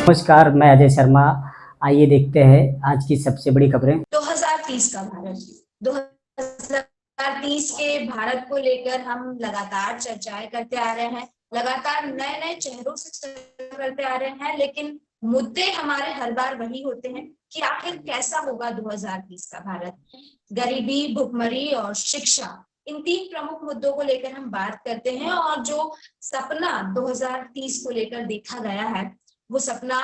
नमस्कार, मैं अजय शर्मा। आइए देखते हैं आज की सबसे बड़ी खबरें। 2030 का भारत, 2030 के भारत को लेकर हम लगातार चर्चाएं करते आ रहे हैं, लगातार नए नए चेहरों से चर्चा करते आ रहे हैं, लेकिन मुद्दे हमारे हर बार वही होते हैं कि आखिर कैसा होगा 2030 का भारत। गरीबी, भुखमरी और शिक्षा, इन तीन प्रमुख मुद्दों को लेकर हम बात करते हैं। और जो सपना 2030 को लेकर देखा गया है, वो सपना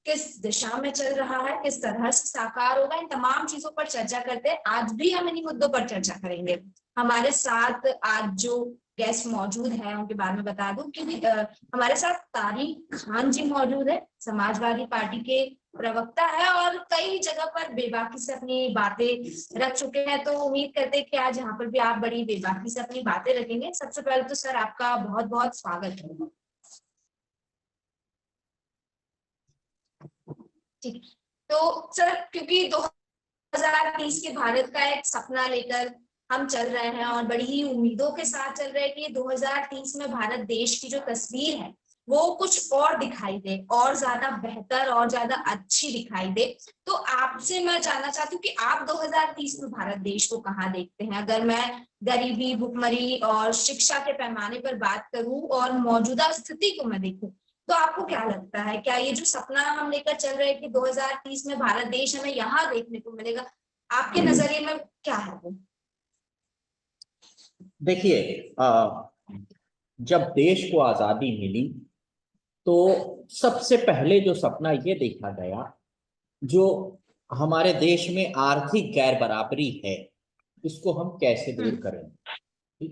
किस दिशा में चल रहा है, किस तरह से साकार होगा, इन तमाम चीजों पर चर्चा करते हैं। आज भी हम इन्हीं मुद्दों पर चर्चा करेंगे। हमारे साथ आज जो गेस्ट मौजूद है उनके बारे में बता दूं कि हमारे साथ तारिक खान जी मौजूद है, समाजवादी पार्टी के प्रवक्ता है और कई जगह पर बेबाकी से अपनी बातें रख चुके हैं। तो उम्मीद करते हैं कि आज यहाँ पर भी आप बड़ी बेबाकी से अपनी बातें रखेंगे। सबसे पहले तो सर आपका बहुत बहुत स्वागत है। ठीक, तो सर क्योंकि 2030 के भारत का एक सपना लेकर हम चल रहे हैं और बड़ी ही उम्मीदों के साथ चल रहे हैं कि 2030 में भारत देश की जो तस्वीर है वो कुछ और दिखाई दे, और ज्यादा बेहतर और ज्यादा अच्छी दिखाई दे। तो आपसे मैं जानना चाहती हूँ कि आप 2030 में भारत देश को कहाँ देखते हैं? अगर मैं गरीबी, भुखमरी और शिक्षा के पैमाने पर बात करूं और मौजूदा स्थिति को मैं देखूं, तो आपको क्या लगता है, क्या ये जो सपना हम लेकर चल रहे हैं कि 2030 में भारत देश हमें यहाँ देखने को मिलेगा, आपके नजरिए में क्या है वो? देखिए, जब देश को आजादी मिली तो सबसे पहले जो सपना ये देखा गया, जो हमारे देश में आर्थिक गैर बराबरी है, इसको हम कैसे दूर करें।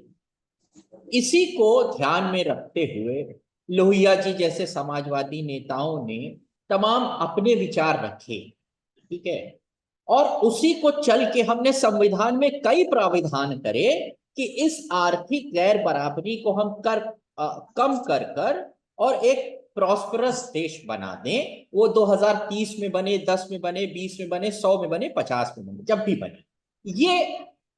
इसी को ध्यान में रखते हुए लोहिया जी जैसे समाजवादी नेताओं ने तमाम अपने विचार रखे, ठीक है। और उसी को चल के हमने संविधान में कई प्राविधान करे कि इस आर्थिक गैर बराबरी को हम कम कर कर और एक प्रॉस्परस देश बना दें। वो 2030 में बने, 10 में बने, 20 में बने, 100 में बने, 50 में बने, जब भी बने। ये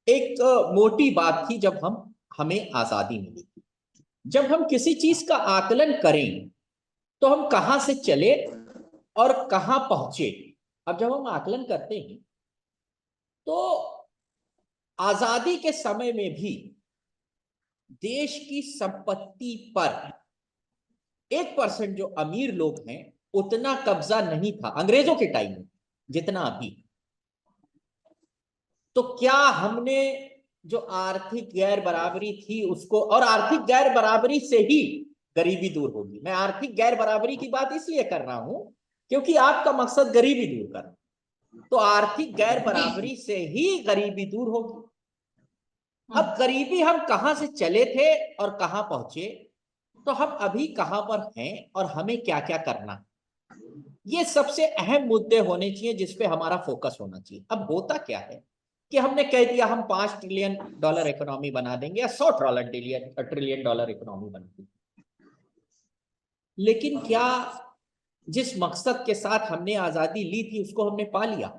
एक मोटी बात थी जब हमें आजादी मिली थी। जब हम किसी चीज का आकलन करें तो हम कहां से चले और कहां पहुंचे। अब जब हम आकलन करते हैं तो आजादी के समय में भी देश की संपत्ति पर 1% जो अमीर लोग हैं उतना कब्जा नहीं था अंग्रेजों के टाइम में जितना अभी। तो क्या हमने जो आर्थिक गैर बराबरी थी उसको, और आर्थिक गैर बराबरी से ही गरीबी दूर होगी। मैं आर्थिक गैर बराबरी की बात इसलिए कर रहा हूं क्योंकि आपका मकसद गरीबी दूर करना, तो आर्थिक गैर बराबरी से ही गरीबी दूर होगी। अब गरीबी हम कहां से चले थे और कहां पहुंचे, तो हम अभी कहां पर हैं और हमें क्या क्या करना, ये सबसे अहम मुद्दे होने चाहिए जिसपे हमारा फोकस होना चाहिए। अब होता क्या है कि हमने कह दिया हम $5 ट्रिलियन इकोनॉमी बना देंगे या $100 ट्रिलियन इकोनॉमी बना देंगे, लेकिन क्या जिस मकसद के साथ हमने आजादी ली थी उसको हमने पा लिया?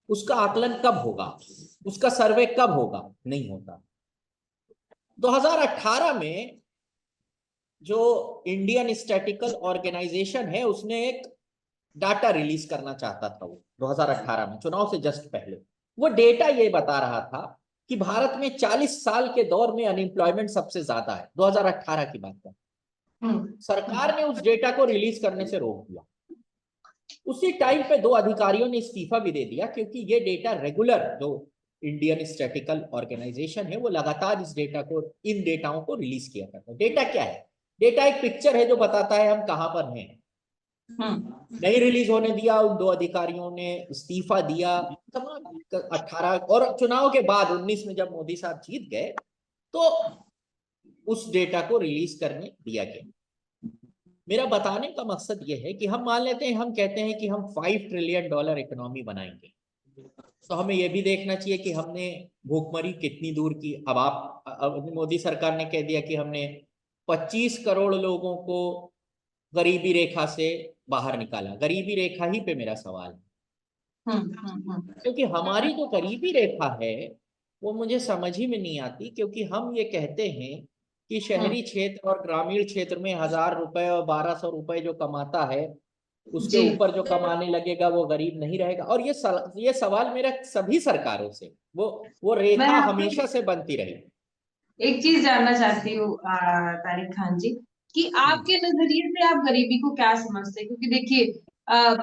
उसका आकलन कब होगा, उसका सर्वे कब होगा? नहीं होता। 2018 में जो इंडियन स्टैटिकल ऑर्गेनाइजेशन है उसने एक डाटा रिलीज करना चाहता था। वो 2018 में चुनाव से जस्ट पहले वो डेटा ये बता रहा था कि भारत में 40 साल के दौर में अनएम्प्लॉयमेंट सबसे ज्यादा है। 2018 की बात है। सरकार ने उस डेटा को रिलीज करने से रोक दिया। उसी टाइम पे 2 अधिकारियों ने इस्तीफा भी दे दिया क्योंकि ये डेटा रेगुलर, जो इंडियन स्टैटिकल ऑर्गेनाइजेशन है वो लगातार इन डेटाओं को रिलीज किया करता है। डेटा क्या है? डेटा एक पिक्चर है जो बताता है हम कहां पर हैं। नहीं रिलीज होने दिया, उन 2 अधिकारियों ने इस्तीफा दिया। 18 और चुनाव के बाद 19 में जब मोदी साहब जीत गए तो उस डेटा को रिलीज करने दिया गया। मेरा बताने का मकसद यह है कि हम मान लेते हैं, हम कहते हैं कि हम $5 ट्रिलियन इकोनॉमी बनाएंगे, तो हमें यह भी देखना चाहिए कि हमने भूखमरी कितनी दूर की। अब मोदी सरकार ने कह दिया कि हमने 25 करोड़ लोगों को गरीबी रेखा से बाहर निकाला। गरीबी रेखा ही पे मेरा सवाल है, क्योंकि हमारी जो गरीबी रेखा है वो मुझे समझ ही में नहीं आती। क्योंकि हम ये कहते हैं कि शहरी क्षेत्र और ग्रामीण क्षेत्र में 1,000 रुपए और 1,200 रुपए जो कमाता है उसके जी। ऊपर जो कमाने लगेगा वो गरीब नहीं रहेगा। और ये सवाल मेरा सभी सरकारों से, वो मैं रेखा आपसे हमेशा से बनती रही। एक चीज जानना चाहती हूँ तारिक खान जी, कि आपके नजरिए से आप गरीबी को क्या समझते हैं? क्योंकि देखिए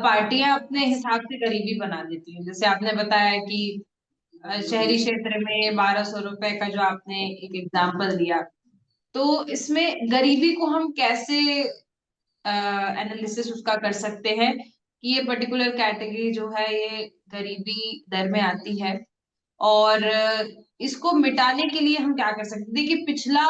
पार्टियां अपने हिसाब से गरीबी बना देती हैं। जैसे आपने बताया कि शहरी क्षेत्र में 1,200 रुपए का जो आपने एक एग्जाम्पल दिया, तो इसमें गरीबी को हम कैसे एनालिसिस उसका कर सकते हैं कि ये पर्टिकुलर कैटेगरी जो है ये गरीबी दर में आती है, और इसको मिटाने के लिए हम क्या कर सकते हैं? देखिए पिछला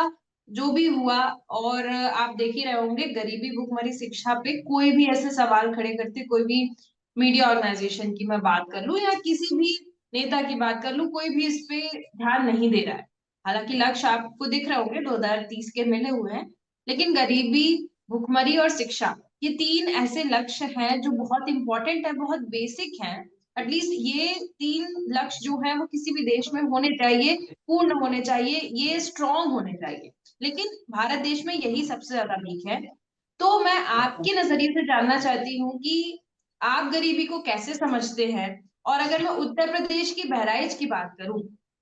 जो भी हुआ, और आप देख ही रहे होंगे, गरीबी भुखमरी शिक्षा पे कोई भी ऐसे सवाल खड़े करते, कोई भी मीडिया ऑर्गेनाइजेशन की मैं बात कर लूं या किसी भी नेता की बात कर लूं, कोई भी इस पे ध्यान नहीं दे रहा है। हालांकि लक्ष्य आपको दिख रहे होंगे 2030 के मिले हुए हैं, लेकिन गरीबी, भुखमरी और शिक्षा, ये तीन ऐसे लक्ष्य हैं जो बहुत इंपॉर्टेंट है, बहुत बेसिक हैं। एटलीस्ट ये तीन लक्ष्य जो है वो किसी भी देश में होने चाहिए, पूर्ण होने चाहिए, ये स्ट्रॉन्ग होने चाहिए। लेकिन भारत देश में यही सबसे ज्यादा वीक है। तो मैं आपके नजरिए से जानना चाहती हूँ कि आप गरीबी को कैसे समझते हैं? और अगर मैं उत्तर प्रदेश की बहराइच की बात करूं,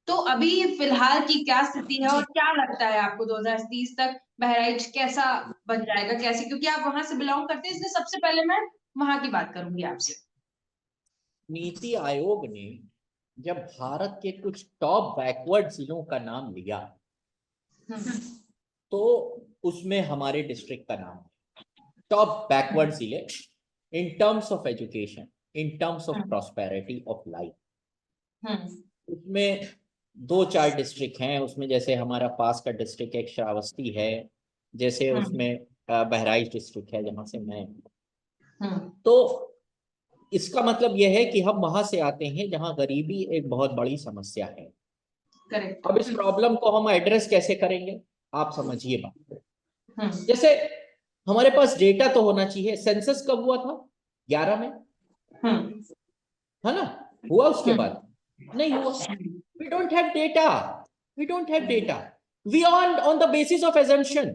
तो अभी फिलहाल की क्या स्थिति है, और क्या लगता है आपको 2030 तक बहराइच कैसा बन जाएगा, कैसे? क्योंकि आप वहां से बिलोंग करते हैं, इसलिए सबसे पहले मैं वहां की बात करूंगी आपसे। नीति आयोग ने जब भारत के कुछ टॉप बैकवर्ड जिलों का नाम लिया तो उसमें हमारे डिस्ट्रिक्ट का नाम है। टॉप बैकवर्ड जिले in terms of education, in terms of prosperity of life. उसमें 2-4 डिस्ट्रिक्ट हैं। उसमें जैसे हमारा पास का डिस्ट्रिक्ट एक श्रावस्ती है, जैसे उसमें बहराइच डिस्ट्रिक्ट है जहां से मैं तो इसका मतलब यह है कि हम वहां से आते हैं जहां गरीबी एक बहुत बड़ी समस्या है। करेक्ट। अब इस प्रॉब्लम को हम एड्रेस कैसे करेंगे, आप समझिए बात। जैसे हमारे पास डेटा तो होना चाहिए। सेंसस कब हुआ था? 11 में, है ना? हुआ उसके बाद नहीं हुआ। We don't have data, we don't have data. We on the basis of assumption.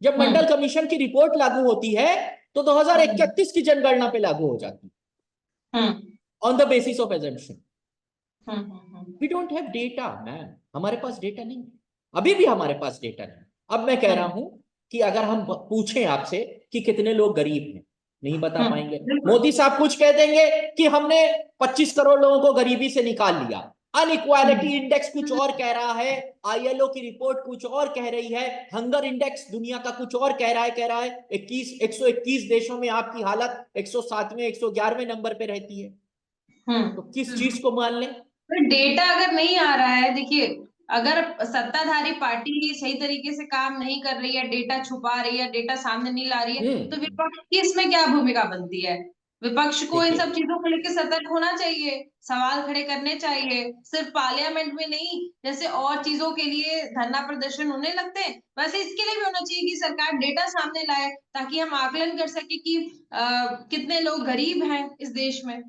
जब मंडल कमीशन की रिपोर्ट लागू होती है तो 2031 की जनगणना पे लागू हो जाती है, on the basis of assumption. We don't have data ma'am, हमारे पास डेटा नहीं, अभी भी हमारे पास डेटा नहीं। अब मैं कह रहा हूं कि अगर हम पूछें आपसे कि कितने लोग गरीब हैं, नहीं बता पाएंगे। मोदी साहब कुछ कह देंगे कि हमने 25 करोड़ लोगों को गरीबी से निकाल लिया। अनइक्वालिटी इंडेक्स कुछ और कह रहा है, आईएलओ की रिपोर्ट कुछ और कह रही है, हंगर इंडेक्स दुनिया का कुछ और कह रहा है 121 देशों में आपकी हालत 107वें 111वें नंबर पे रहती है। तो किस चीज को मान लें? डेटा अगर नहीं आ रहा है, देखिए अगर सत्ताधारी पार्टी ही सही तरीके से काम नहीं कर रही है, डेटा छुपा रही है, डेटा सामने नहीं ला रही है, तो विपक्ष की इसमें क्या भूमिका बनती है? विपक्ष को इन सब चीजों को लेकर सतर्क होना चाहिए, सवाल खड़े करने चाहिए, सिर्फ पार्लियामेंट में नहीं, जैसे और चीजों के लिए धरना प्रदर्शन होने लगते हैं, वैसे इसके लिए भी होना चाहिए कि सरकार डेटा सामने लाए, ताकि हम आकलन कर सके कि कितने लोग गरीब हैं इस देश में।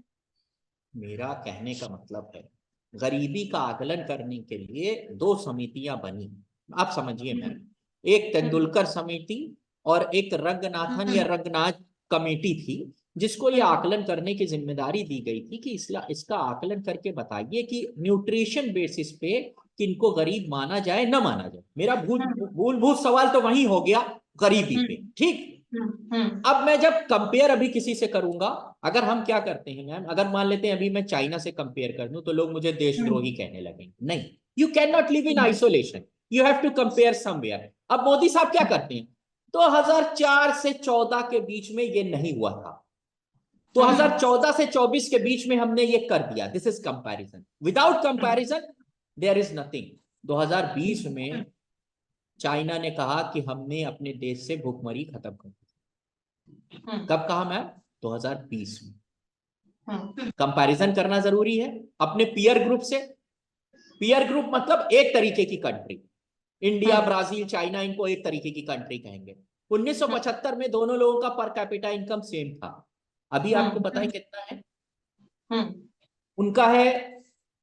मेरा कहने का मतलब है, गरीबी का आकलन करने के लिए 2 समितियां बनी। आप समझिए मैम, एक तेंदुलकर समिति और एक रंगनाथन या रंगनाथ कमेटी थी, जिसको ये आकलन करने की जिम्मेदारी दी गई थी कि इसका आकलन करके बताइए कि न्यूट्रिशन बेसिस पे किनको गरीब माना जाए न माना जाए। मेरा मूलभूत सवाल तो वही हो गया, गरीबी पे। ठीक, अब मैं जब कंपेयर अभी किसी से करूंगा, अगर हम क्या करते हैं मैम, अगर मान लेते हैं अभी मैं चाइना से कंपेयर कर दूं तो लोग मुझे देशद्रोही कहने लगेंगे। नहीं, you can not live in isolation, you have to compare somewhere. अब मोदी साहब क्या करते हैं, 2004 से 14 के बीच में ये नहीं हुआ था, 2014 से 24 के बीच में हमने ये कर दिया। This is comparison, without comparison there is nothing. 2020 में चाइना ने कहा कि हमने अपने देश से भूखमरी खत्म कर दी। कब कहा मैम? 2020 में। कंपैरिजन करना जरूरी है अपने पीयर ग्रुप से। पीयर ग्रुप मतलब एक तरीके की कंट्री, इंडिया, ब्राजील, चाइना, इनको एक तरीके की कंट्री कहेंगे। 1975 में दोनों लोगों का पर कैपिटा इनकम सेम था। अभी आपको पता है कितना है? उनका है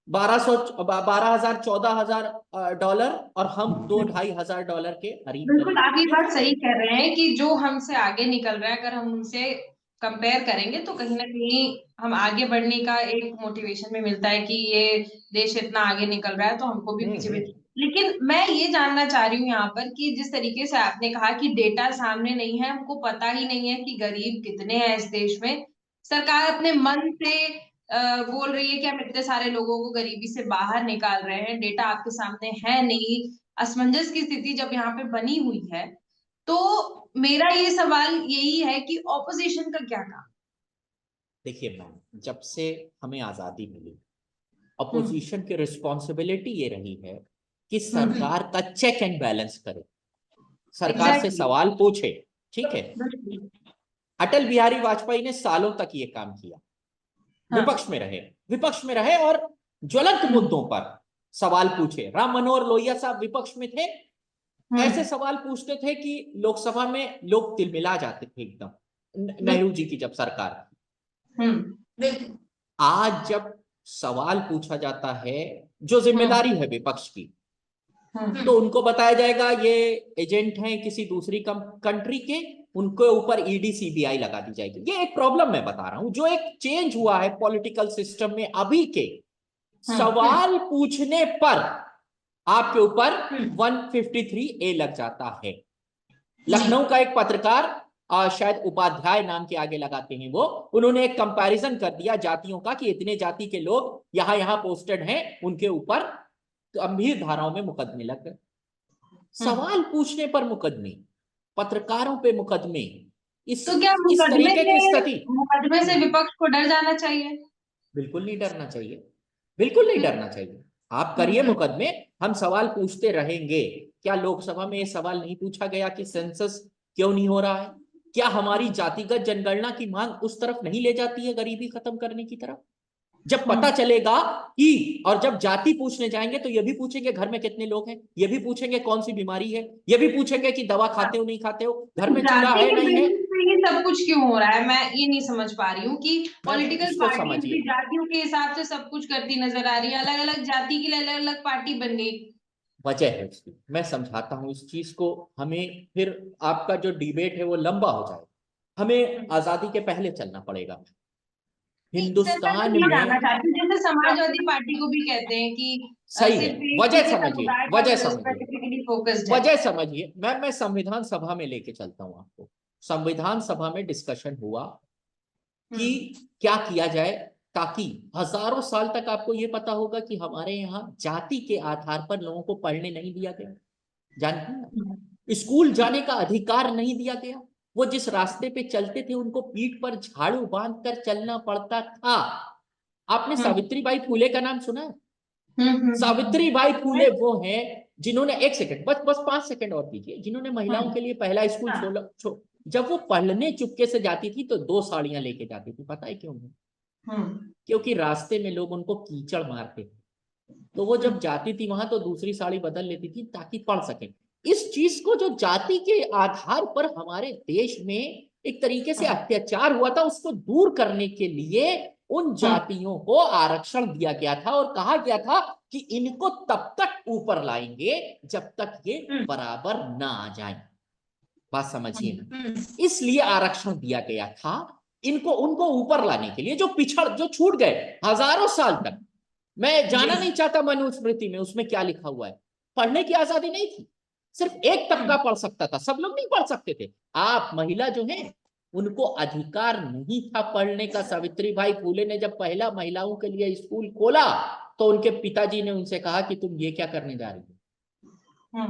12,000 14,000 डॉलर, और हम $2,500 के करीब बिल्कुल आप ये करीब। बात सही कह रहे हैं कि जो हमसे आगे निकल रहा है अगर हम उनसे कंपेयर करेंगे तो कहीं ना कहीं हम आगे बढ़ने का एक मोटिवेशन में मिलता है कि ये देश इतना आगे निकल रहा है तो हमको भी पीछे भी। हम्म। लेकिन मैं ये जानना चाह रही हूँ यहाँ पर कि जिस तरीके से आपने कहा कि डेटा सामने नहीं है, हमको पता ही नहीं है कि गरीब कितने हैं इस देश में, सरकार अपने मन से बोल रही है कि हम इतने सारे लोगों को गरीबी से बाहर निकाल रहे हैं, डेटा आपके सामने है नहीं, असमंजस की स्थिति जब यहाँ पे बनी हुई है, तो मेरा ये सवाल यही है कि ऑपोजिशन का क्या काम। देखिए मैम, जब से हमें आजादी मिली, हम्म अपोजिशन की रिस्पॉन्सिबिलिटी ये रही है कि हम्म सरकार का चेक एंड बैलेंस करे, सरकार से एग्जैक्टली सवाल पूछे। ठीक है, बिल्कुल अटल बिहारी वाजपेयी ने सालों तक ये काम किया, हाँ विपक्ष में रहे और ज्वलंत हम्म मुद्दों पर सवाल पूछे। राम मनोहर लोहिया साहब विपक्ष में थे, ऐसे हम्म सवाल पूछते थे कि लोकसभा में लोग तिलमिला जाते थे एकदम। नेहरू जी की जब सरकार थी। हम्म बिल्कुल। आज जब सवाल पूछा जाता है, जो जिम्मेदारी है विपक्ष की, तो उनको बताया जाएगा ये एजेंट हैं किसी दूसरी कंट्री के, उनके ऊपर ईडी सीबीआई लगा दी जाएगी। ये एक प्रॉब्लम मैं बता रहा हूं, जो एक चेंज हुआ है पॉलिटिकल सिस्टम में अभी के। सवाल पूछने पर आपके ऊपर 153A लग जाता है। लखनऊ का एक पत्रकार, शायद उपाध्याय नाम के आगे लगाते हैं वो, उन्होंने एक कंपैरिजन कर दिया जातियों का कि इतने जाति के लोग यहां यहां पोस्टेड हैं, उनके ऊपर गंभीर धाराओं में मुकदमे लग गए। सवाल पूछने पर मुकदमे, पत्रकारों पे मुकदमे, तो क्या इस तरीके की स्थिति। मुकदमे से विपक्ष को डर जाना चाहिए? बिल्कुल नहीं डरना चाहिए, बिल्कुल नहीं डरना चाहिए। आप करिए मुकदमे, हम सवाल पूछते रहेंगे। क्या लोकसभा में ये सवाल नहीं पूछा गया कि सेंसस क्यों नहीं हो रहा है? क्या हमारी जातिगत जनगणना की मांग उस तरफ नहीं ले जाती है, गरीबी खत्म करने की तरफ? जब पता चलेगा कि, और जब जाति पूछने जाएंगे तो ये भी पूछेंगे घर में कितने लोग हैं, ये भी पूछेंगे कौन सी बीमारी है, ये भी पूछेंगे कि दवा खाते हो नहीं खाते हो, घर में चूल्हा जाति है के नहीं है। बेसिस पे ये सब कुछ क्यों हो रहा है, मैं ये नहीं समझ पा रही हूँ कि मैम पॉलिटिकल इसको पार्टीज भी समझिए, जातियों के हिसाब से सब कुछ करती नजर आ रही है, अलग अलग जाति के लिए अलग अलग पार्टी बन गई। वजह है उसकी, मैं समझाता हूं इस चीज को। हमें फिर आपका जो डिबेट है वो लंबा हो जाएगा, हमें आजादी के पहले चलना पड़ेगा। सर मैं तो हिंदुस्तान ये जानना में, चाहती हूँ, जैसे समाजवादी पार्टी को भी कहते हैं कि सही है, सिर्फ एक वजह ही समझिए, समुदाय वजह पर समझिए, स्पेसिफिकली फोकस्ड है। वजह समझिए। मैं संविधान सभा में लेके चलता हूं आपको। संविधान सभा में डिस्कशन हुआ कि क्या किया जाए ताकि हजारों साल तक, आपको ये पता होगा कि हमारे यहाँ जाति के आधार पर लोगों को पढ़ने नहीं दिया गया, जानते हैं? स्कूल जाने का अधिकार नहीं दिया गया। वो जिस रास्ते पे चलते थे उनको पीठ पर झाड़ू बांध कर चलना पड़ता था। आपने सावित्रीबाई फूले का नाम सुना है? सावित्रीबाई फूले वो हैं जिन्होंने, एक सेकंड, बस बस 5 सेकंड और कीजिए, जिन्होंने महिलाओं के लिए पहला स्कूल जब वो पढ़ने चुपके से जाती थी तो 2 साड़ियां लेके जाती थी। पता है क्यों? क्योंकि रास्ते में लोग उनको कीचड़ मारते थे, तो वो जब जाती थी वहां तो दूसरी साड़ी बदल लेती थी ताकि पढ़ सके। इस चीज को, जो जाति के आधार पर हमारे देश में एक तरीके से अत्याचार हुआ था, उसको दूर करने के लिए उन जातियों को आरक्षण दिया गया था और कहा गया था कि इनको तब तक ऊपर लाएंगे जब तक ये बराबर ना आ जाए। बात समझिए ना, इसलिए आरक्षण दिया गया था इनको, उनको ऊपर लाने के लिए, जो छूट गए हजारों साल तक। मैं जाना नहीं चाहता मनुस्मृति में उसमें क्या लिखा हुआ है। पढ़ने की आजादी नहीं थी, सिर्फ एक तबका पढ़ सकता था, सब लोग नहीं पढ़ सकते थे। आप महिला जो है उनको अधिकार नहीं था पढ़ने का। सावित्रीबाई फूले ने जब पहला महिलाओं के लिए स्कूल खोला तो उनके पिताजी ने उनसे कहा कि तुम ये क्या करने जा रही हो।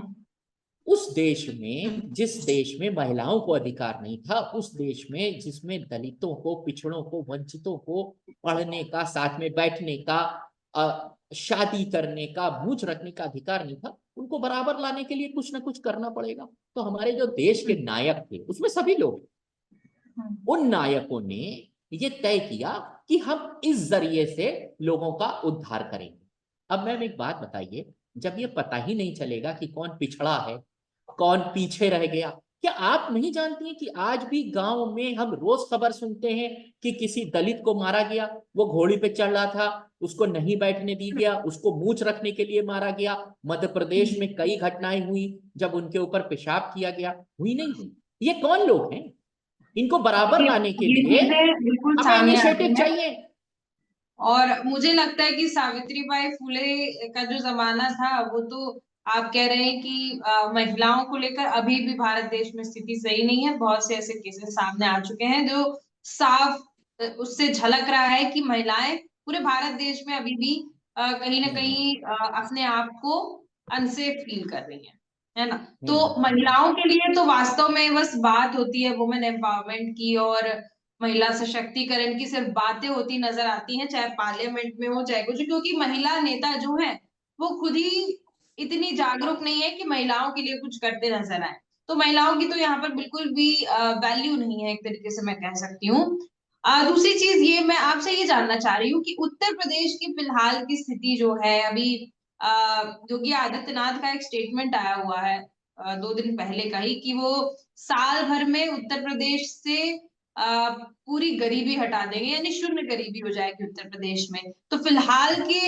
उस देश में, जिस देश में महिलाओं को अधिकार नहीं था, उस देश में जिसमें दलितों को, पिछड़ों को, वंचितों को पढ़ने का, साथ में बैठने का, शादी करने का, मूंछ रखने का अधिकार नहीं था, उनको बराबर लाने के लिए कुछ ना कुछ करना पड़ेगा। तो हमारे जो देश के नायक थे उसमें सभी लोग, उन नायकों ने ये तय किया कि हम इस जरिए से लोगों का उद्धार करेंगे। अब मैम एक बात बताइए, जब ये पता ही नहीं चलेगा कि कौन पिछड़ा है, कौन पीछे रह गया, क्या आप नहीं जानती हैं कि आज भी गांव में हम रोज खबर सुनते हैं कि किसी दलित को मारा गया, वो घोड़ी पे चढ़ रहा था, उसको नहीं बैठने दी गया, उसको मूंछ रखने के लिए मारा गया। मध्य प्रदेश में कई घटनाएं हुई जब उनके ऊपर पेशाब किया गया, हुई नहीं हुई? ये कौन लोग हैं? इनको बराबर लाने के ये लिए चीजें बिल्कुल हमें सामने आती इनिशिएटिव हैं। चाहिए। और मुझे लगता है कि सावित्रीबाई फुले का जो जमाना था वो तो आप कह रहे हैं कि महिलाओं को लेकर अभी भी भारत देश में स्थिति सही नहीं है। बहुत से ऐसे केसेस सामने आ चुके हैं जो साफ उससे झलक रहा है कि महिलाएं पूरे भारत देश में अभी भी कहीं ना कहीं अपने आप को अनसेफ फील कर रही है ना। तो महिलाओं के लिए तो वास्तव में बस बात होती है वुमेन एम्पावरमेंट की और महिला सशक्तिकरण की, सिर्फ बातें होती नजर आती हैं, चाहे पार्लियामेंट में हो चाहे कुछ, क्योंकि महिला नेता जो है वो खुद ही इतनी जागरूक नहीं है कि महिलाओं के लिए कुछ करते नजर आए। तो महिलाओं की तो यहाँ पर बिल्कुल भी वैल्यू नहीं है, एक तरीके से मैं कह सकती हूँ। दूसरी चीज ये मैं आपसे ये जानना चाह रही हूँ कि उत्तर प्रदेश की फिलहाल की स्थिति जो है अभी, योगी आदित्यनाथ का एक स्टेटमेंट आया हुआ है 2 दिन पहले का ही, कि वो साल भर में उत्तर प्रदेश से पूरी गरीबी हटा देंगे, यानी शून्य गरीबी हो जाएगी उत्तर प्रदेश में। तो फिलहाल के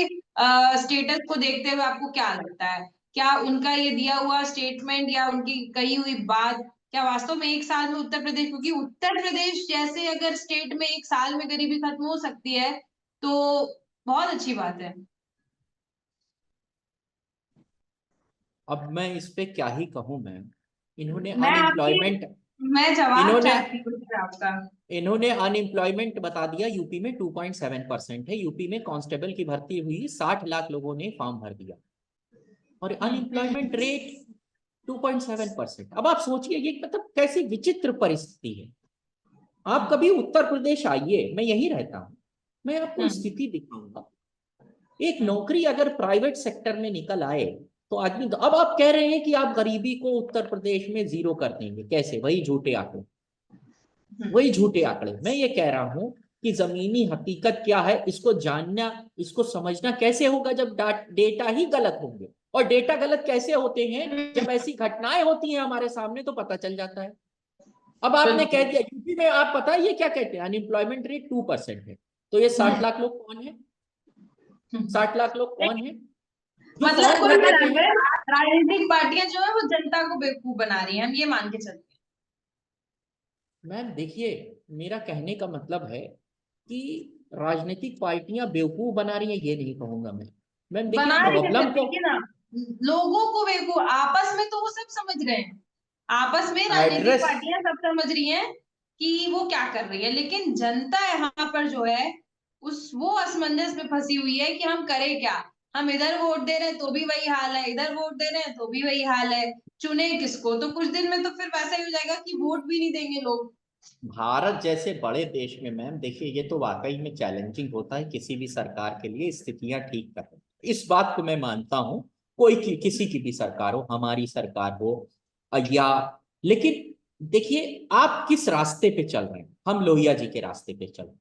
स्टेटस को देखते हुए आपको क्या लगता है, क्या उनका ये दिया हुआ स्टेटमेंट या उनकी कही हुई बात क्या वास्तव में एक साल में उत्तर प्रदेश, क्योंकि उत्तर प्रदेश जैसे अगर स्टेट में एक साल में गरीबी खत्म हो सकती है तो बहुत अच्छी बात है। अब मैं इस पे क्या ही कहूं मैम। इन्होंने मैं आपकी अनएम्प्लॉयमेंट मैं जवाब इन्होंने चाहती हूँ फिर आपका। इन्होंने अनएम्प्लॉयमेंट बता दिया यूपी में 2.7% है। यूपी में कांस्टेबल की भर्ती हुई, 60 लाख लोगों ने फॉर्म भर दिया और अनएम्प्लॉयमेंट रेट 2.7%। अब आप सोचिए ये मतलब कैसी विचित्र परिस्थिति है। आप कभी उत्तर प्रदेश आइए, मैं यही रहता हूं, मैं आपको स्थिति दिखाऊंगा। एक नौकरी अगर प्राइवेट सेक्टर में निकल आए तो आदमी, अब आप कह रहे हैं कि आप गरीबी को उत्तर प्रदेश में जीरो कर देंगे, कैसे? वही झूठे आंकड़े, वही झूठे आंकड़े। मैं ये कह रहा हूं कि जमीनी हकीकत क्या है इसको जानना, इसको समझना कैसे होगा जब डेटा ही गलत होंगे। और डेटा गलत कैसे होते हैं? जब ऐसी घटनाएं होती हैं हमारे सामने तो पता चल जाता है। अब आपने कह दिया यूपी में, आप पता है ये क्या कहते हैं, अनएम्प्लॉयमेंट रेट 2% है। तो ये 60 लाख लोग कौन है? 60 लाख लोग कौन है जो मतलब फॉर्म कुल भर देते हैं? मिलाकर राजनीतिक पार्टियां जो है वो जनता को बेवकूफ बना रही हैं, हम ये मान के चलते हैं। मैम देखिए, मेरा कहने का मतलब है कि राजनीतिक पार्टियां बेवकूफ बना रही हैं ये नहीं कहूंगा मैं। मैम देखिए बना रही है प्रॉब्लम सर, को, देखिए ना, लोगों को बेवकूफ आपस में तो वो सब समझ रहे हैं, आपस में राजनीतिक एड्रेस, पार्टियां सब समझ रही हैं कि वो क्या कर रही है, लेकिन जनता यहाँ पर जो है उस वो असमंजस में फंसी हुई है कि हम करें क्या। हम इधर वोट दे रहे हैं तो भी वही हाल है, इधर वोट दे रहे हैं तो भी वही हाल है, चुने किसको? तो कुछ दिन में तो फिर वैसा ही हो जाएगा कि वोट भी नहीं देंगे लोग। भारत जैसे बड़े देश में मैम देखिए ये तो वाकई में चैलेंजिंग होता है किसी भी सरकार के लिए स्थितियां ठीक करना। इस बात को मैं मानता हूं, किसी की भी सरकार हो, हमारी सरकार हो या, लेकिन देखिए आप किस रास्ते पे चल रहे हैं। हम लोहिया जी के रास्ते पे चल रहे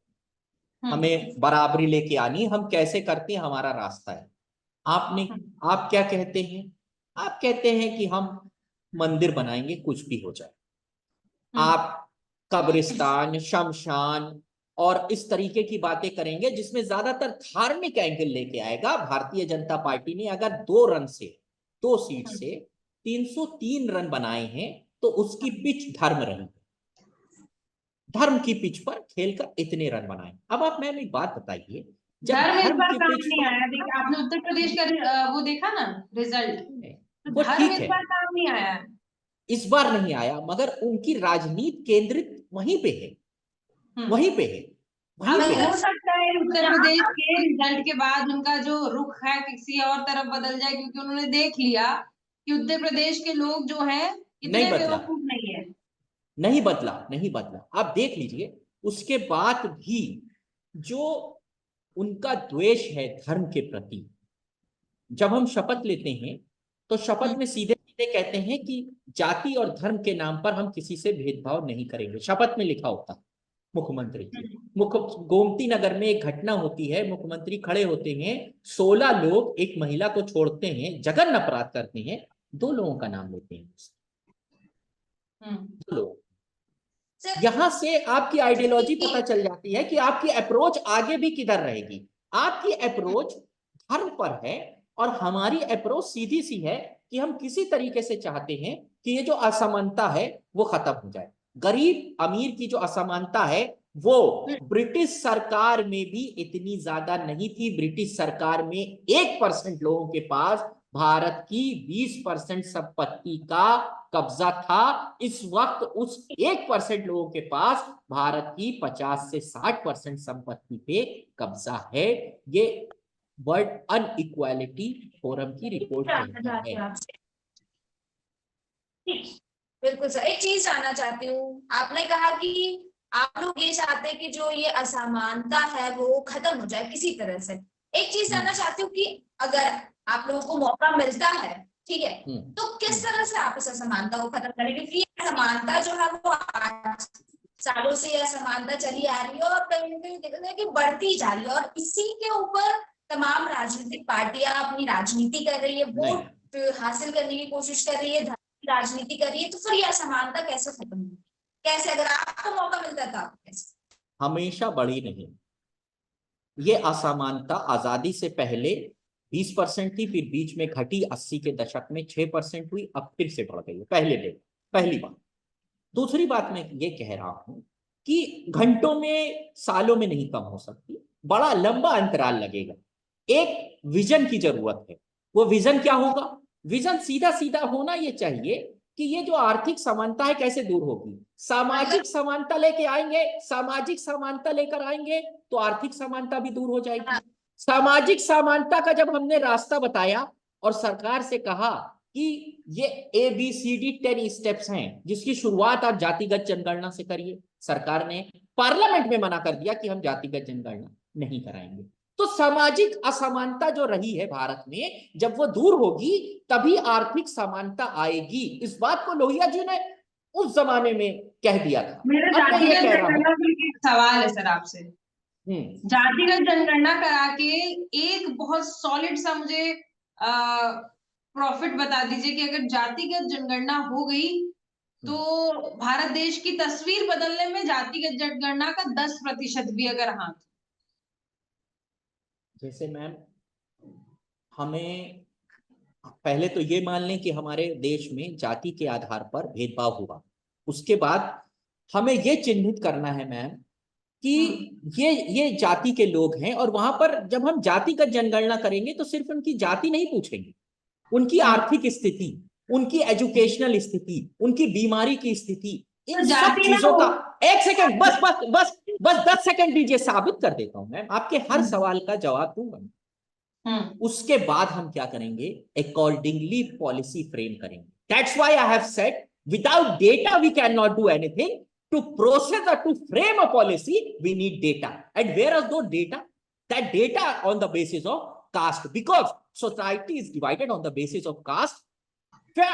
हैं, हमें बराबरी लेके आनी, हम कैसे करते हैं हमारा रास्ता है। आपने, आप क्या कहते हैं? आप कहते हैं कि हम मंदिर बनाएंगे कुछ भी हो जाए। आप कब्रिस्तान, शमशान और इस तरीके की बातें करेंगे जिसमें ज्यादातर धार्मिक एंगल लेके आएगा। भारतीय जनता पार्टी ने अगर 2 रन से, 2 सीट से 303 रन बनाए हैं तो उसकी पिच धर्म रही, धर्म की पिच पर खेलकर इतने रन बनाए। अब आप मैम एक बात बताइए, जब धर्म इस धर्म बार की काम पिच नहीं पर, आया, देखिए आपने उत्तर प्रदेश का वो देखा ना रिजल्ट, तो वो धर्म ठीक इस है, बार काम नहीं आया है। इस बार नहीं आया, मगर उनकी राजनीति केंद्रित वहीं पे है, वहीं पे है, वहीं अब पे है। हो सकता है उत्तर प्रदेश के रिजल्ट के बाद उनका जो रुख है किसी और तरफ बदल जाए, क्योंकि उन्होंने देख लिया कि उत्तर प्रदेश के लोग जो हैं नहीं इतने बदला, बेवकूफ नहीं है। नहीं बदला, नहीं बदला। आप देख लीजिए उसके बाद भी जो उनका द्वेष है धर्म के प्रति। जब हम शपथ लेते हैं तो शपथ में सीधे सीधे कहते हैं कि जाति और धर्म के नाम पर हम किसी से भेदभाव नहीं करेंगे, शपथ में लिखा होता मुख्यमंत्री की। गोमती नगर में एक घटना होती है, मुख्यमंत्री खड़े होते हैं, 16 लोग एक महिला को छोड़ते हैं, जघन्य अपराध करते हैं, 2 लोगों का नाम लेते हैं। लोग। सर यहां से आपकी आइडियोलॉजी पता चल जाती है कि आपकी अप्रोच आगे भी किधर रहेगी। आपकी अप्रोच धर्म पर है और हमारी अप्रोच सीधी सी है कि हम किसी तरीके से चाहते हैं कि ये जो असमानता है वो खत्म हो जाए। गरीब अमीर की जो असमानता है वो ब्रिटिश सरकार में भी इतनी ज्यादा नहीं थी। ब्रिटिश सरकार में 1% लोगों के पास भारत की 20% संपत्ति का कब्जा था। इस वक्त उस 1% लोगों के पास भारत की 50 से 60% संपत्ति पे कब्जा है। ये वर्ल्ड अनइक्वालिटी फोरम की रिपोर्ट जानना कहती चाहती है। हूँ आपसे। ठीक, बिल्कुल सर, एक चीज जानना चाहती हूँ। आपने कहा कि आप लोग ये चाहते हैं कि जो ये असमानता है वो खत्म हो जाए किसी तरह से। एक चीज जानना चाहती हूँ कि अगर आप लोगों को मौका मिलता है, ठीक है, तो किस तरह से आप इस असमानता को खत्म करेंगे? क्योंकि ये असमानता जो है वो 8 सालों से ये असमानता चली आ रही है और कहीं ना कहीं देखा है कि बढ़ती जा रही है, और इसी के ऊपर तमाम राजनीतिक पार्टियां अपनी राजनीति कर रही है, वोट हासिल करने की कोशिश कर रही है, राजनीति कर रही है। तो फिर ये असमानता कैसे खत्म होगी? कैसे, अगर आपको मौका मिलता था आप कैसे? हमेशा बढ़ी नहीं। ये असमानता आजादी से पहले 20% थी, फिर बीच में घटी, 80 के दशक में 6% हुई, अब फिर से बढ़ गई है। पहली बात। दूसरी बात मैं ये कह रहा हूं कि घंटों में सालों में नहीं कम हो सकती, बड़ा लंबा अंतराल लगेगा। एक विजन की जरूरत है। वो विजन क्या होगा? विजन सीधा सीधा होना ये चाहिए कि ये जो आर्थिक समानता है कैसे दूर होगी। सामाजिक समानता लेके आएंगे, सामाजिक समानता लेकर आएंगे तो आर्थिक समानता भी दूर हो जाएगी। सामाजिक समानता का जब हमने रास्ता बताया और सरकार से कहा कि ये ABCD 10 स्टेप्स हैं जिसकी शुरुआत आप जातिगत जनगणना से करिए, सरकार ने पार्लियामेंट में मना कर दिया कि हम जातिगत जनगणना नहीं कराएंगे। तो सामाजिक असमानता जो रही है भारत में, जब वो दूर होगी तभी आर्थिक समानता आएगी। इस बात को लोहिया जी ने उस जमाने में कह दिया था। मेरा अब मैं ये जातिगत कह रहा जनगणना हूँ, के लिए एक सवाल है सर आपसे। जातिगत जनगणना करा के एक बहुत सॉलिड सा मुझे प्रॉफिट बता दीजिए कि अगर जातिगत जनगणना हो गई तो भारत देश की तस्वीर बदलने में जातिगत जनगणना का 10% भी अगर हाथ। जैसे मैम, हमें पहले तो ये मान लें कि हमारे देश में जाति के आधार पर भेदभाव हुआ। उसके बाद हमें ये चिन्हित करना है मैम कि ये जाति के लोग हैं, और वहां पर जब हम जातिगत जनगणना करेंगे तो सिर्फ उनकी जाति नहीं पूछेंगे, उनकी आर्थिक स्थिति, उनकी एजुकेशनल स्थिति, उनकी बीमारी की स्थिति, इन तो सब जाति ना चीजों हो। का। एक सेकंड, बस बस बस बस 10 सेकंड दीजिए, साबित कर देता हूं मैम, आपके हर सवाल का जवाब दूंगा। उसके बाद हम क्या करेंगे? अकॉर्डिंगली पॉलिसी फ्रेम करेंगे। That's why I have said without data we can not do anything. To process or to frame a policy, we need data. And where are those data? That data on the basis of caste, because society is divided on the basis of caste for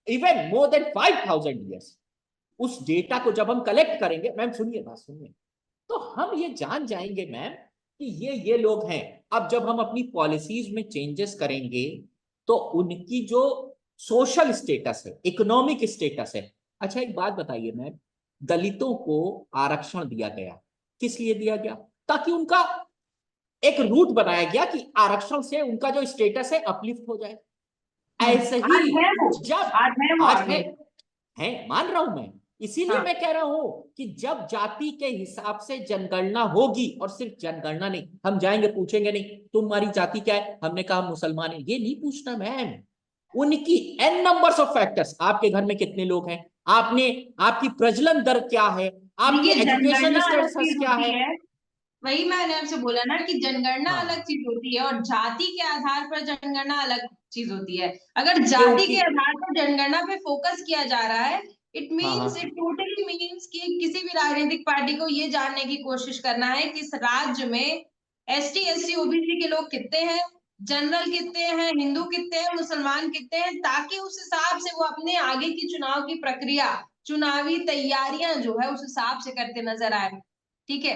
even more than 5,000 years. उस data को जब हम collect करेंगे, ma'am सुनिए बात सुनिए, तो हम ये जान जाएंगे मैम कि ये लोग हैं। अब जब हम अपनी पॉलिसीज में चेंजेस करेंगे तो उनकी जो सोशल स्टेटस है, इकोनॉमिक स्टेटस है। अच्छा एक बात बताइए मैम, दलितों को आरक्षण दिया गया, किस लिए दिया गया? ताकि उनका एक रूट बनाया गया कि आरक्षण से उनका जो स्टेटस है अपलिफ्ट हो जाए। ऐसे ही जब आज है मान रहा हूं मैं, इसीलिए मैं कह रहा हूं कि जब जाति के हिसाब से जनगणना होगी, और सिर्फ जनगणना नहीं, हम जाएंगे पूछेंगे नहीं तुम्हारी जाति क्या है, हमने कहा मुसलमान है, ये नहीं पूछना मैम। उनकी n नंबर्स ऑफ फैक्टर्स, आपके घर में कितने लोग हैं, आपकी प्रजनन दर क्या है, आपकी एजुकेशन स्टेटस क्या है। वही मैंने आपसे बोला ना कि जनगणना अलग चीज होती है और जाति के आधार पर जनगणना अलग चीज होती है। अगर जाति के आधार पर जनगणना पे फोकस किया जा रहा है, इट टोटली मीन्स कि किसी भी राजनीतिक पार्टी को ये जानने की कोशिश करना है कि इस राज्य में ST SC OBC के लोग कितने हैं, जनरल कितने हैं, हिंदू कितने हैं, मुसलमान कितने हैं, ताकि उस हिसाब से वो अपने आगे की चुनाव की प्रक्रिया, चुनावी तैयारियां जो है उस हिसाब से करते नजर आए। ठीक है,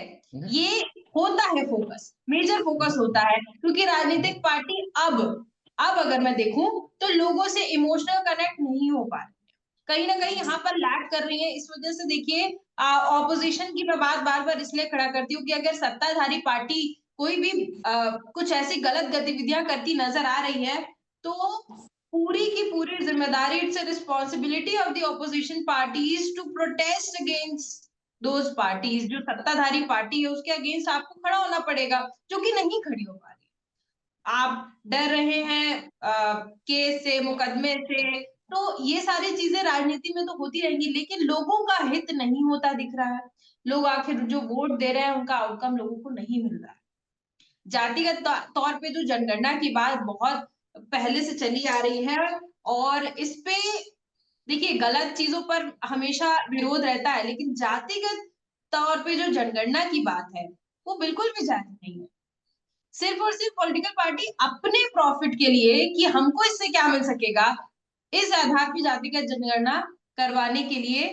ये होता है फोकस, मेजर फोकस होता है, क्योंकि राजनीतिक पार्टी अब अगर मैं देखूं तो लोगों से इमोशनल कनेक्ट नहीं हो पा रही। कहीं ना कहीं यहाँ पर लैग कर रही है। इस वजह से देखिए ऑपोजिशन की मैं बात बार बार इसलिए खड़ा करती हूँ कि अगर सत्ताधारी पार्टी कोई भी कुछ ऐसी गलत गतिविधियां करती नजर आ रही है तो पूरी की पूरी जिम्मेदारी, it's a responsibility of the opposition parties to protest against those parties. जो सत्ताधारी पार्टी है उसके अगेंस्ट आपको खड़ा होना पड़ेगा, जो कि नहीं खड़ी हो पा रही। आप डर रहे हैं केस से, मुकदमे से, तो ये सारी चीजें राजनीति में तो होती रहेंगी, लेकिन लोगों का हित नहीं होता दिख रहा है। लोग आखिर जो वोट दे रहे हैं उनका आउटकम लोगों को नहीं मिल रहा है। जातिगत तौर पे जो जनगणना की बात बहुत पहले से चली आ रही है, और इस पे देखिए गलत चीजों पर हमेशा विरोध रहता है, लेकिन जातिगत तौर पे जो जनगणना की बात है वो बिल्कुल भी जायज नहीं है। सिर्फ और सिर्फ पॉलिटिकल पार्टी अपने प्रॉफिट के लिए कि हमको इससे क्या मिल सकेगा, इस आधार पर जातिगत जनगणना करवाने के लिए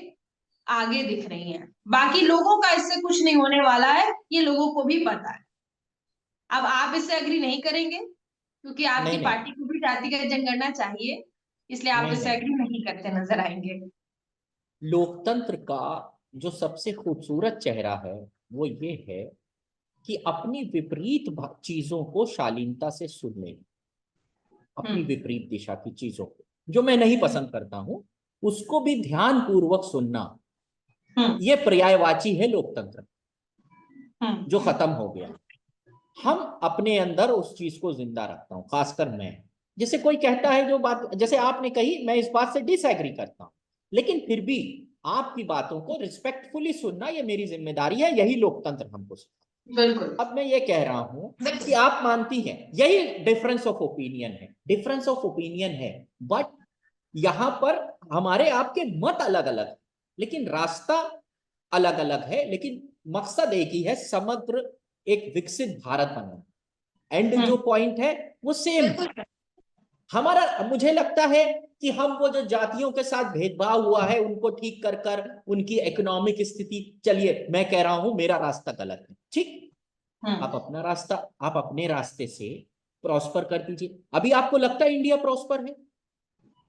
आगे दिख रही है। बाकी लोगों का इससे कुछ नहीं होने वाला है, ये लोगों को भी पता है। अब आप इससे एग्री नहीं करेंगे क्योंकि आपकी नहीं पार्टी को भी जातिगत जनगणना चाहिए, इसलिए आप नहीं इससे नहीं, एग्री नहीं करते नजर आएंगे। लोकतंत्र का जो सबसे खूबसूरत चेहरा है वो ये है कि अपनी विपरीत चीजों को शालीनता से सुनने, अपनी विपरीत दिशा की चीजों को जो मैं नहीं पसंद करता हूं उसको भी ध्यान पूर्वक सुनना, ये पर्यायवाची है लोकतंत्र, जो खत्म हो गया। हम अपने अंदर उस चीज को जिंदा रखता हूं, खासकर मैं। जैसे कोई कहता है जो बात जैसे आपने कही, मैं इस बात से डिसएग्री करता हूं, लेकिन फिर भी आपकी बातों को रिस्पेक्टफुली सुनना ये मेरी जिम्मेदारी है, यही लोकतंत्र हमको सिखाता है। बिल्कुल। अब मैं ये कह रहा हूं कि आप मानती हैं, यही डिफरेंस ऑफ ओपिनियन है, डिफरेंस ऑफ ओपिनियन है, बट यहां पर हमारे आपके मत अलग अलग है, लेकिन रास्ता अलग अलग है, लेकिन मकसद एक ही है, समग्र एक विकसित भारत बनना। एंड जो पॉइंट है वो सेम है हमारा। मुझे लगता है कि हम वो जो जातियों के साथ भेदभाव हुआ है उनको ठीक कर कर उनकी इकोनॉमिक स्थिति, चलिए मैं कह रहा हूं मेरा रास्ता गलत है, ठीक, आप अपना रास्ता, आप अपने रास्ते से प्रॉस्पर कर दीजिए। अभी आपको लगता है इंडिया प्रॉस्पर है?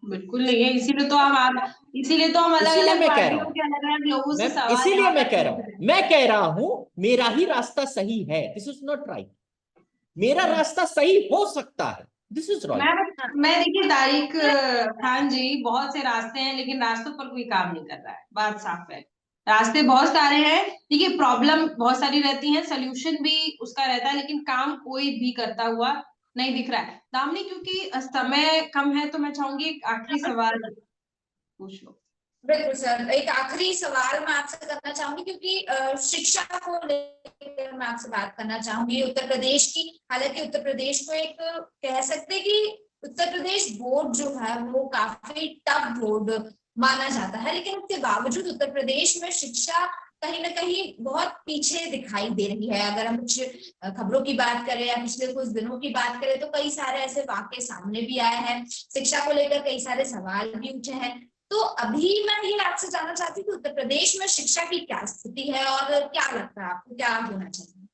बिल्कुल नहीं है, इसीलिए तो हम अलग इसीलिए अलग मैं कह रहा पार्टियों हूं, के अलग अलग लोगों से मैं सवाल इसीलिए यहाँ मैं पर कह रहा पूछ हूं, रहे हैं। मैं कह रहा हूं मेरा ही रास्ता सही है, दिस इज नॉट राइट। मेरा रास्ता सही हो सकता है, दिस इज राइट। मैं देखिए तारिक खान जी, बहुत से रास्ते हैं लेकिन रास्तों पर कोई काम नहीं कर रहा है, बात साफ है। रास्ते बहुत सारे हैं, देखिए प्रॉब्लम बहुत सारी रहती हैं, सोल्यूशन भी उसका रहता है, लेकिन काम कोई भी करता हुआ नहीं दिख रहा है। दामिनी, क्योंकि समय कम है तो मैं चाहूंगी एक आखिरी सवाल पूछ लो। बिल्कुल सर, एक आखिरी सवाल मैं आपसे करना चाहूंगी क्योंकि शिक्षा को लेकर मैं आपसे बात करना चाहूंगी उत्तर प्रदेश की। हालांकि उत्तर प्रदेश को एक कह सकते हैं कि उत्तर प्रदेश बोर्ड जो है वो काफी टफ बोर्ड माना जाता है, लेकिन उसके बावजूद उत्तर प्रदेश में शिक्षा कहीं ना कहीं बहुत पीछे दिखाई दे रही है। अगर हम कुछ खबरों की बात करें या पिछले कुछ दिनों की बात करें तो कई सारे ऐसे वाकये सामने भी आए हैं, शिक्षा को लेकर कई सारे सवाल भी उठे हैं। तो अभी मैं ये आपसे जानना चाहती हूँ कि उत्तर प्रदेश में शिक्षा की क्या स्थिति है और क्या लगता है आपको क्या होना चाहिए?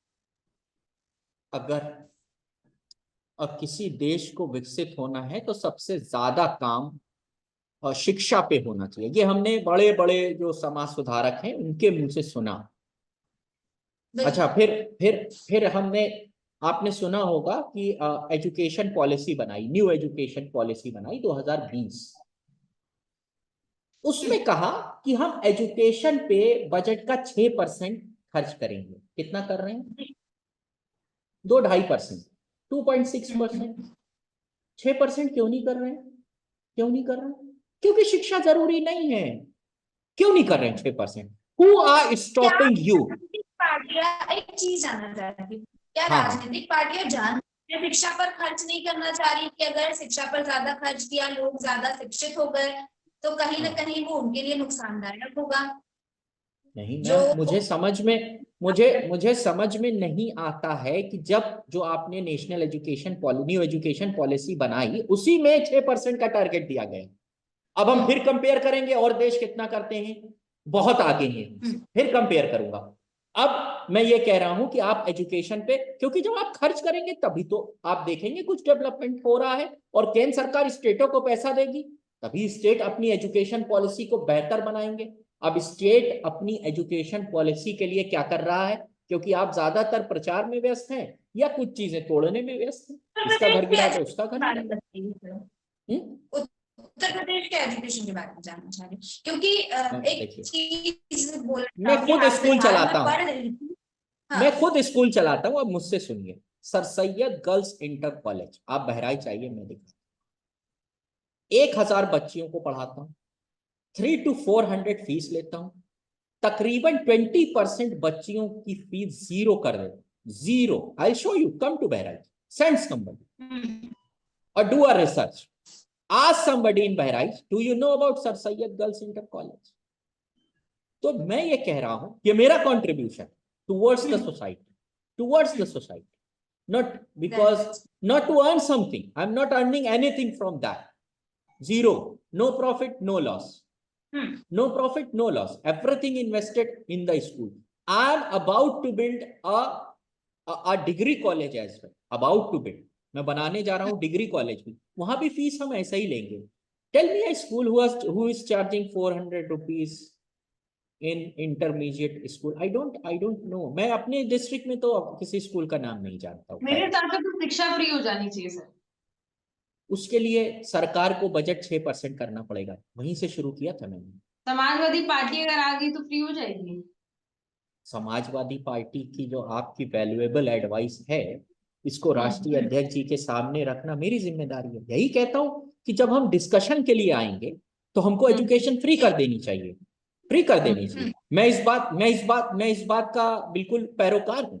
अगर किसी देश को विकसित होना है तो सबसे ज्यादा काम शिक्षा पे होना चाहिए। ये हमने बड़े बड़े जो समाज सुधारक हैं उनके मुंह से सुना। अच्छा, फिर हमने, आपने सुना होगा कि एजुकेशन पॉलिसी बनाई, न्यू एजुकेशन पॉलिसी बनाई 2020। उसमें कहा कि हम एजुकेशन पे बजट का 6% खर्च करेंगे। कितना कर रहे हैं? 2-2.5%, 2.6%। 6% क्यों नहीं कर रहे हैं? क्यों नहीं कर रहे हैं? क्योंकि शिक्षा जरूरी नहीं है। क्यों नहीं कर रहे हैं 6%? Who are stopping you? पार्टियां, एक चीज जानना चाहती हूँ, क्या हाँ, राजनीतिक पार्टियां जान शिक्षा पर खर्च नहीं करना चाह रही कि अगर शिक्षा पर ज्यादा खर्च किया, लोग ज्यादा शिक्षित हो गए तो कहीं ना कहीं वो उनके लिए नुकसानदायक होगा? नहीं जो मैम, मुझे समझ में नहीं आता है कि जब जो आपने national education new education policy बनाई उसी में 6% का टारगेट दिया गया। अब हम फिर कंपेयर करेंगे और देश कितना करते हैं, बहुत आगे हैं, फिर कंपेयर करूंगा। अब मैं ये कह रहा हूं कि आप एजुकेशन पे, क्योंकि जब आप खर्च करेंगे तभी तो आप देखेंगे कुछ डेवलपमेंट हो रहा है, और केंद्र सरकार स्टेटों को पैसा देगी तभी स्टेट अपनी एजुकेशन पॉलिसी को बेहतर बनाएंगे। अब स्टेट अपनी एजुकेशन पॉलिसी के लिए क्या कर रहा है, क्योंकि आप ज्यादातर प्रचार में व्यस्त हैं या कुछ चीजें तोड़ने में व्यस्त हैं, इसका घर गिरा तो उसका घर गिरा। उत्तर प्रदेश के एजुकेशन के बारे में जानना चाह रही हूँ, क्योंकि एक चीज बोल, मैं खुद स्कूल चलाता हूँ, हाँ। मैं खुद स्कूल चलाता हूँ। अब मुझसे सुनिए, sir Syed girls inter college, आप बहराइच आइए, मैं दिखाता हूँ। 1000 बच्चियों को पढ़ाता हूँ, 300 to 400 फीस लेता हूँ। तकरीबन 20% बच्चियों की फीस जीरो कर देता हूँ, zero. I show you, come to Bahraich, send somebody or do a research. Ask somebody in Bahrain, do you know about Sir Syed Girls Inter College? तो मैं ये कह रहा हूं कि मेरा contribution towards the society, not because, not to earn something. I'm not earning anything from that. Zero, no profit, no loss. No profit, no loss. Everything invested in the school. I'm about to build a degree college as well. About to build. मैं बनाने जा रहा हूँ degree college भी, वहां भी fees हम ऐसा ही लेंगे। Tell me a school who is charging 400 rupees in intermediate school. I don't know. मैं अपने डिस्ट्रिक्ट में तो किसी स्कूल का नाम नहीं जानता हूँ। मेरे हिसाब से तो शिक्षा फ्री हो जानी चाहिए सर। उसके लिए सरकार को बजट 6% करना पड़ेगा, वहीं से शुरू किया था मैंने। समाजवादी पार्टी अगर आ गई तो फ्री हो जाएगी। समाजवादी पार्टी की जो आपकी वैल्यूएबल एडवाइस है, इसको राष्ट्रीय अध्यक्ष जी के सामने रखना मेरी जिम्मेदारी है। यही कहता हूं कि जब हम डिस्कशन के लिए आएंगे तो हमको एजुकेशन फ्री कर देनी चाहिए, फ्री कर देनी चाहिए। मैं इस बात का बिल्कुल पैरोकार हूं,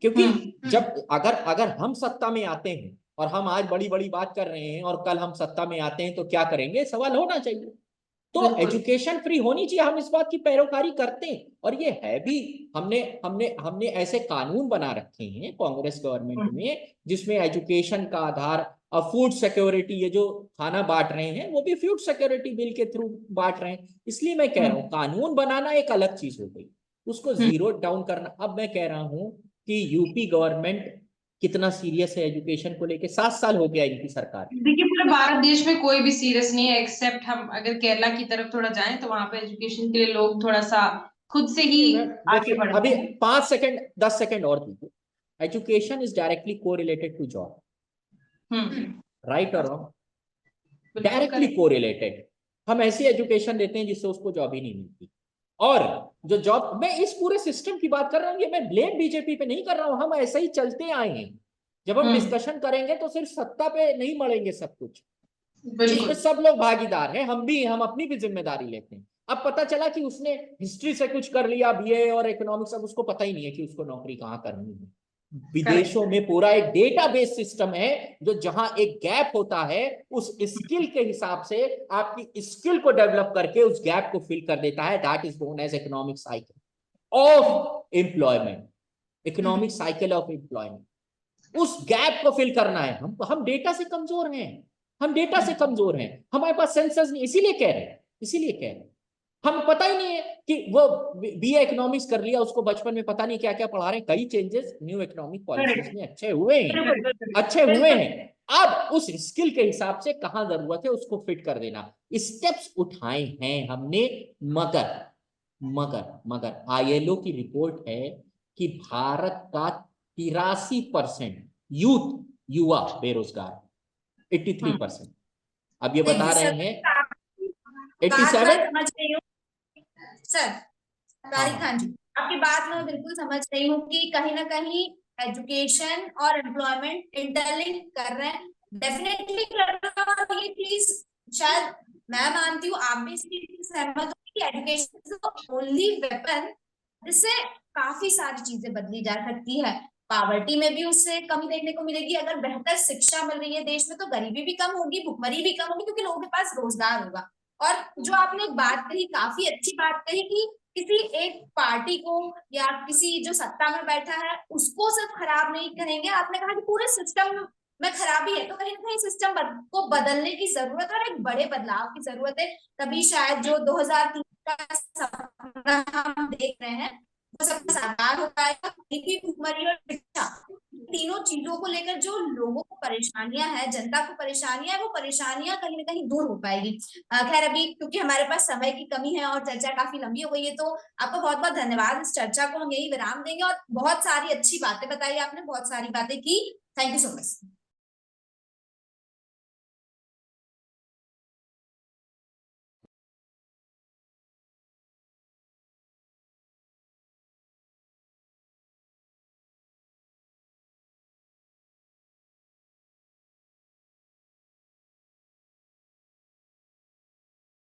क्योंकि जब अगर हम सत्ता में आते हैं और हम आज बड़ी बड़ी बात कर रहे हैं और कल हम सत्ता में आते हैं तो क्या करेंगे, सवाल होना चाहिए। तो एजुकेशन फ्री होनी चाहिए, हम इस बात की पैरोकारी करते हैं और ये है भी। हमने ऐसे कानून बना रखे हैं कांग्रेस गवर्नमेंट में जिसमें एजुकेशन का आधार, फूड सिक्योरिटी, ये जो खाना बांट रहे हैं वो भी फूड सिक्योरिटी बिल के थ्रू बांट रहे हैं। इसलिए मैं कह रहा हूँ कानून बनाना एक अलग चीज हो गई, उसको जीरो डाउन करना। अब मैं कह रहा हूँ कि यूपी गवर्नमेंट कितना सीरियस है एजुकेशन को लेके। 7 साल हो गया इनकी सरकार। देखिए पूरे भारत देश में कोई भी सीरियस नहीं है, एक्सेप्ट हम अगर केरला की तरफ थोड़ा जाएं तो वहां पे एजुकेशन के लिए लोग थोड़ा सा खुद से ही आगे बढ़ते अभी हैं। 5 सेकंड 10 सेकंड और दीजिए। Education is directly correlated to job, right और रॉन्ग? Directly correlated. हम ऐसी एजुकेशन देते हैं जिससे उसको जॉब ही नहीं मिलती। और जो जॉब, मैं इस पूरे सिस्टम की बात कर रहा हूँ, ये मैं ब्लेम बीजेपी पे नहीं कर रहा हूँ, हम ऐसे ही चलते आए हैं। जब हम डिस्कशन करेंगे तो सिर्फ सत्ता पे नहीं मरेंगे सब कुछ, इसमें सब लोग भागीदार हैं, हम अपनी भी जिम्मेदारी लेते हैं। अब पता चला कि उसने हिस्ट्री से कुछ कर लिया, बीए और इकोनॉमिक्स, अब उसको पता ही नहीं है कि उसको नौकरी कहाँ करनी है। विदेशों में पूरा एक डेटाबेस सिस्टम है जो जहां एक गैप होता है उस स्किल के हिसाब से आपकी स्किल को डेवलप करके उस गैप को फिल कर देता है। That is known as economic cycle of employment. Economic cycle of employment, उस गैप को फिल करना है। हम डेटा से कमजोर हैं, हमारे पास सेंसस नहीं, इसीलिए कह रहे हैं हम पता ही नहीं है कि वो बीए इकोनॉमिक्स कर लिया, उसको बचपन में पता नहीं क्या क्या पढ़ा रहे हैं। कई चेंजेस न्यू इकोनॉमिक पॉलिसीज में अच्छे हुए हैं। अब उस स्किल के हिसाब से कहां जरूरत है उसको फिट कर देना, स्टेप्स उठाए हैं हमने। मगर आईएलओ की रिपोर्ट है कि भारत का 83% युवा बेरोजगार, 83%। अब ये बता रहे हैं 87। सर तारिक खान जी, आपकी बात मैं बिल्कुल समझ रही हूँ कि कहीं ना कहीं एजुकेशन और एम्प्लॉयमेंट इंटरलिंक कर रहे हैं, डेफिनेटली कर रहे हैं। और ये चीज शायद मैं मानती हूँ, आप भी इसकी सहमत हो कि एजुकेशन इज ओनली वेपन जिससे काफी सारी चीजें बदली जा सकती है। पॉवर्टी में भी उससे कमी देखने को मिलेगी। अगर बेहतर शिक्षा मिल रही है देश में तो गरीबी भी कम होगी, भुखमरी भी कम होगी, क्योंकि लोगों के पास रोजगार होगा। और जो आपने एक बात कही, काफी अच्छी बात कही कि किसी एक पार्टी को या किसी जो सत्ता में बैठा है उसको सिर्फ खराब नहीं कहेंगे। आपने कहा कि पूरे सिस्टम में खराबी है, तो कहीं ना कहीं सिस्टम को बदलने की जरूरत है और एक बड़े बदलाव की जरूरत है। तभी शायद जो 2003 का सपना हम देख रहे हैं वो सबका साकार हो पाएगा। भुखमरी और शिक्षा तीनों चीजों को लेकर जो लोगों को परेशानियां हैं, जनता को परेशानियां है, वो परेशानियां कहीं ना कहीं दूर हो पाएगी। खैर अभी क्योंकि हमारे पास समय की कमी है और चर्चा काफी लंबी हो गई है, तो आपका बहुत बहुत धन्यवाद। इस चर्चा को हम यही विराम देंगे और बहुत सारी अच्छी बातें बताई आपने, बहुत सारी बातें की। Thank you so much.